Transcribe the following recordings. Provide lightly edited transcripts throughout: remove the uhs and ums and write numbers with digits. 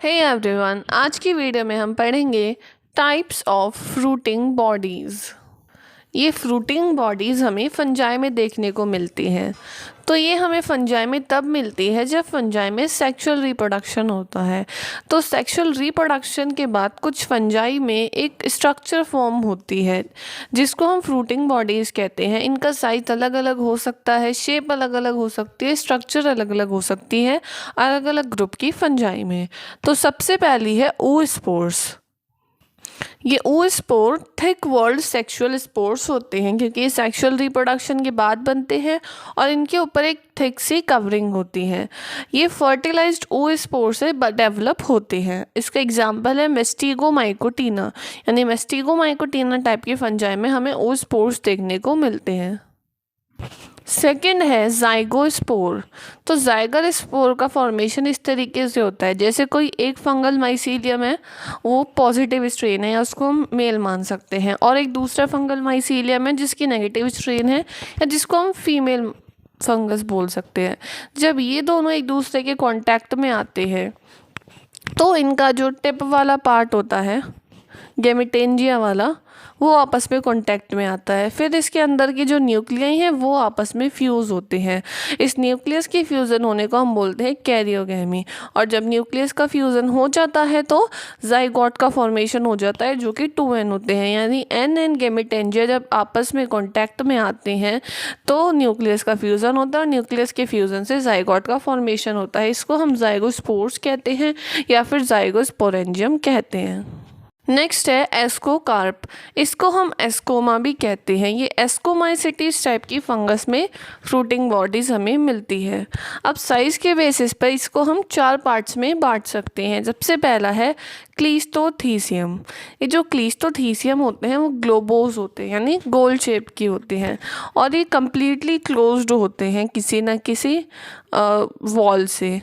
Hey everyone, आज की video में हम पढ़ेंगे टाइप्स ऑफ फ्रूटिंग बॉडीज़। ये फ्रूटिंग बॉडीज़ हमें फंजाई में देखने को मिलती हैं। तो ये हमें फंजाई में तब मिलती है जब फंजाई में सेक्सुअल रिप्रोडक्शन होता है। तो सेक्सुअल रिप्रोडक्शन के बाद कुछ फंजाई में एक स्ट्रक्चर फॉर्म होती है जिसको हम फ्रूटिंग बॉडीज़ कहते हैं। इनका साइज अलग अलग हो सकता है, शेप अलग अलग हो सकती है, स्ट्रक्चर अलग अलग हो सकती है अलग अलग ग्रुप की फंजाई में। तो सबसे पहली है oospores। ये oospore thick walled sexual spores होते हैं क्योंकि ये सेक्सुअल रिप्रोडक्शन के बाद बनते हैं और इनके ऊपर एक थिक सी कवरिंग होती है। ये फर्टिलाइज्ड oospore से डेवलप होते हैं। इसका एग्जांपल है मेस्टिगोमाइकोटिना, यानी मेस्टिगोमाइकोटिना टाइप के फंजाई में हमें oospores देखने को मिलते हैं। सेकेंड है जाइगोस्पोर। तो जाइगोस्पोर का फॉर्मेशन इस तरीके से होता है, जैसे कोई एक फंगल माइसीलियम है, वो पॉजिटिव स्ट्रेन है या उसको हम मेल मान सकते हैं, और एक दूसरा फंगल माइसीलियम है जिसकी नेगेटिव स्ट्रेन है या जिसको हम फीमेल फंगस बोल सकते हैं। जब ये दोनों एक दूसरे के कांटेक्ट में आते हैं तो इनका जो टिप वाला पार्ट होता है, गेमिटेंजिया वाला, वो आपस में कांटेक्ट में आता है। फिर इसके अंदर की जो न्यूक्लियाई हैं वो आपस में फ्यूज़ होते हैं। इस न्यूक्लियस की फ्यूज़न होने को हम बोलते हैं कैरियोगैमी। और जब न्यूक्लियस का फ्यूज़न हो जाता है तो जाइगोट का फॉर्मेशन हो जाता है, जो कि 2n होते हैं। यानी n गेमिटेंजिया जब आपस में कांटेक्ट में आते हैं तो न्यूक्लियस का फ्यूज़न होता है और न्यूक्लियस के फ्यूज़न से जाइगोट का फॉर्मेशन होता है। इसको हम जाइगोस्पोर्स कहते हैं या फिर जाइगोस्पोरेंजियम कहते हैं। नेक्स्ट है एस्कोकार्प। इसको हम एस्कोमा भी कहते हैं। ये एस्कोमाइसिटीज टाइप की फंगस में फ्रूटिंग बॉडीज़ हमें मिलती है। अब साइज़ के बेसिस पर इसको हम 4 पार्ट्स में बांट सकते हैं। सबसे पहला है क्लीस्टोथीसियम। ये जो क्लीस्टोथीसियम होते हैं वो ग्लोबोज होते हैं, यानी गोल शेप की होते हैं, और ये कम्प्लीटली क्लोज्ड होते हैं किसी न किसी वॉल से,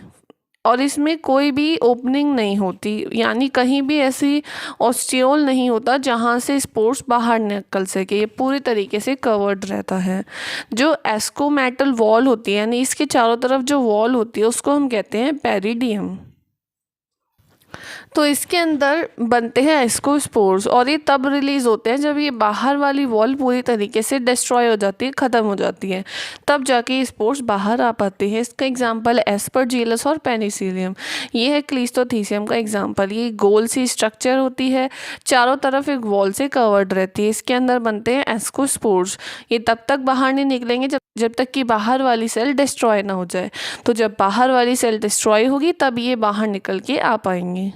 और इसमें कोई भी ओपनिंग नहीं होती, यानी कहीं भी ऐसी ऑस्टियोल नहीं होता जहाँ से स्पोर्स बाहर निकल सके। ये पूरी तरीके से कवर्ड रहता है। जो एस्कोमेटल वॉल होती है, यानी इसके चारों तरफ जो वॉल होती है, उसको हम कहते हैं पेरिडियम। तो इसके अंदर बनते हैं एस्कोस्पोर्स, और ये तब रिलीज़ होते हैं जब ये बाहर वाली वॉल पूरी तरीके से डिस्ट्रॉय हो जाती है, ख़त्म हो जाती है, तब जाके ये स्पोर्स बाहर आ पाते हैं। इसका एग्जांपल है एस्परजिलस और पेनिसिलियम। ये है क्लीस्टोथीसियम का एग्जांपल। ये गोल सी स्ट्रक्चर होती है, चारों तरफ एक वॉल से कवर्ड रहती है। इसके अंदर बनते हैं एस्कोस्पोर्स। ये तब तक बाहर नहीं निकलेंगे जब तक कि बाहर वाली सेल डिस्ट्रॉय ना हो जाए। तो जब बाहर वाली सेल डिस्ट्रॉय होगी तब ये बाहर निकल के आ पाएंगे।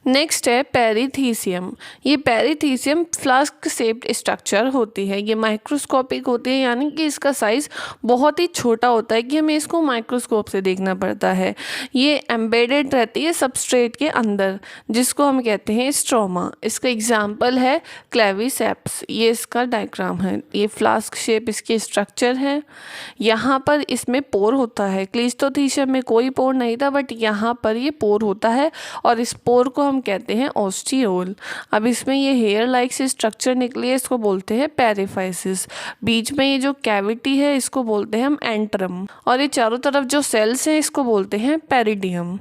नेक्स्ट है पेरिथीसियम। ये पेरिथीसियम फ्लास्क शेप्ड स्ट्रक्चर होती है। ये माइक्रोस्कोपिक होती है, यानी कि इसका साइज़ बहुत ही छोटा होता है कि हमें इसको माइक्रोस्कोप से देखना पड़ता है। ये एम्बेडेड रहती है सबस्ट्रेट के अंदर, जिसको हम कहते हैं स्ट्रोमा। इसका एग्जाम्पल है क्लेविसेप्स। ये इसका डायग्राम है। ये फ्लास्क शेप इसकी स्ट्रक्चर है। यहाँ पर इसमें पोर होता है। क्लीस्टोथीसियम में कोई पोर नहीं था, बट यहाँ पर ये पोर होता है और इस पोर को हम कहते हैं ऑस्टियोल। अब इसमें ये हेयर लाइक से स्ट्रक्चर निकली है, इसको बोलते हैं पेरिफाइसिस। बीच में ये जो कैविटी है इसको बोलते हैं हम एंट्रम, और ये चारों तरफ जो सेल्स हैं इसको बोलते हैं पेरिडियम,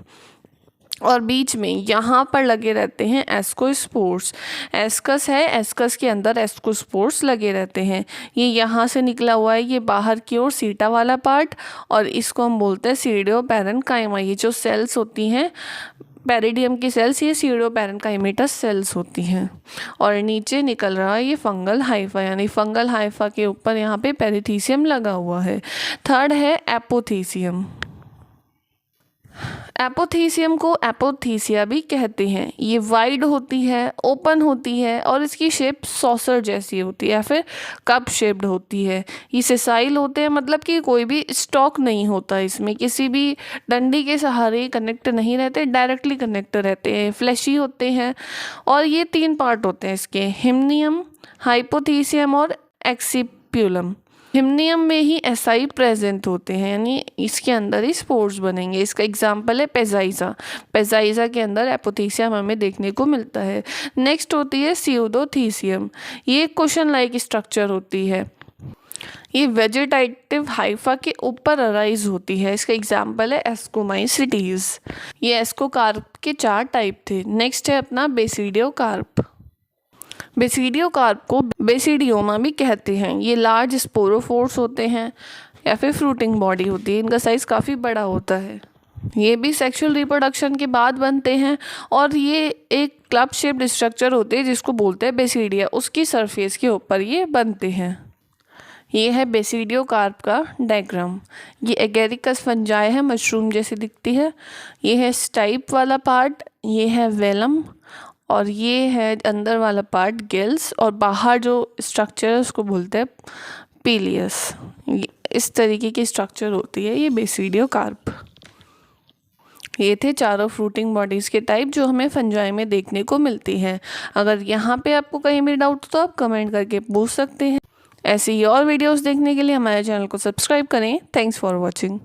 और बीच में यहाँ पर लगे रहते हैं एस्कोस्पोर्स। एस्कस है, एस्कस के अंदर एस्कोस्पोर्स लगे रहते हैं। ये यहाँ से निकला हुआ है, ये बाहर की ओर सीटा वाला पार्ट, और इसको हम बोलते हैं सीडियोपेरेन्काइमा। ये जो सेल्स होती हैं पेरिडियम की सेल्स, ये सीडियोपेरेन्काइमेटस सेल्स होती हैं। और नीचे निकल रहा है ये फंगल हाइफा, यानी फंगल हाइफा के ऊपर यहाँ पे पेरिथीसियम लगा हुआ है। थर्ड है एपोथीसियम। एपोथीसियम को एपोथीसिया भी कहते हैं। ये वाइड होती है, ओपन होती है, और इसकी शेप सॉसर जैसी होती है या फिर कप शेप्ड होती है। ये सेसाइल होते हैं, मतलब कि कोई भी स्टॉक नहीं होता इसमें, किसी भी डंडी के सहारे कनेक्ट नहीं रहते, डायरेक्टली कनेक्ट रहते हैं, फ्लैशी होते हैं। और ये 3 पार्ट होते हैं इसके, हिम्नियम, हाइपोथीसियम और एक्सिप्यूलम। हिम्नियम में ही एसाई प्रेजेंट होते हैं, यानी इसके अंदर ही स्पोर्स बनेंगे। इसका एग्जांपल है पेजाइजा। पेजाइजा के अंदर एपोथीसियम हमें देखने को मिलता है। नेक्स्ट होती है स्यूडोथीसियम। ये क्वेश्चन लाइक स्ट्रक्चर होती है। ये वेजिटेटिव हाइफा के ऊपर अराइज होती है। इसका एग्जाम्पल है एस्कोमाइसिटीज। ये एस्कोकार्प के 4 टाइप थे। नेक्स्ट है अपना बेसिडियोकार्प। बेसिडियोकार्प को बेसिडियोमा भी कहते हैं। ये लार्ज स्पोरोफोर्स होते हैं या फिर फ्रूटिंग बॉडी होती है। इनका साइज़ काफ़ी बड़ा होता है। ये भी सेक्सुअल रिप्रोडक्शन के बाद बनते हैं और ये एक क्लब शेप्ड स्ट्रक्चर होते हैं जिसको बोलते हैं बेसिडिया। उसकी सरफेस के ऊपर ये बनते हैं। ये है बेसिडियोकार्प का डायग्राम। ये एगेरिकस फंजाई है, मशरूम जैसी दिखती है। ये है स्टाइप वाला पार्ट, ये है वेलम, और ये है अंदर वाला पार्ट गिल्स, और बाहर जो स्ट्रक्चर है उसको बोलते हैं पीलियस। इस तरीके की स्ट्रक्चर होती है ये बेसिडियोकार्प। ये थे चारों फ्रूटिंग बॉडीज़ के टाइप जो हमें फंजाई में देखने को मिलती हैं। अगर यहाँ पे आपको कहीं भी डाउट हो तो आप कमेंट करके पूछ सकते हैं। ऐसे ही और वीडियोस देखने के लिए हमारे चैनल को सब्सक्राइब करें। Thanks for watching.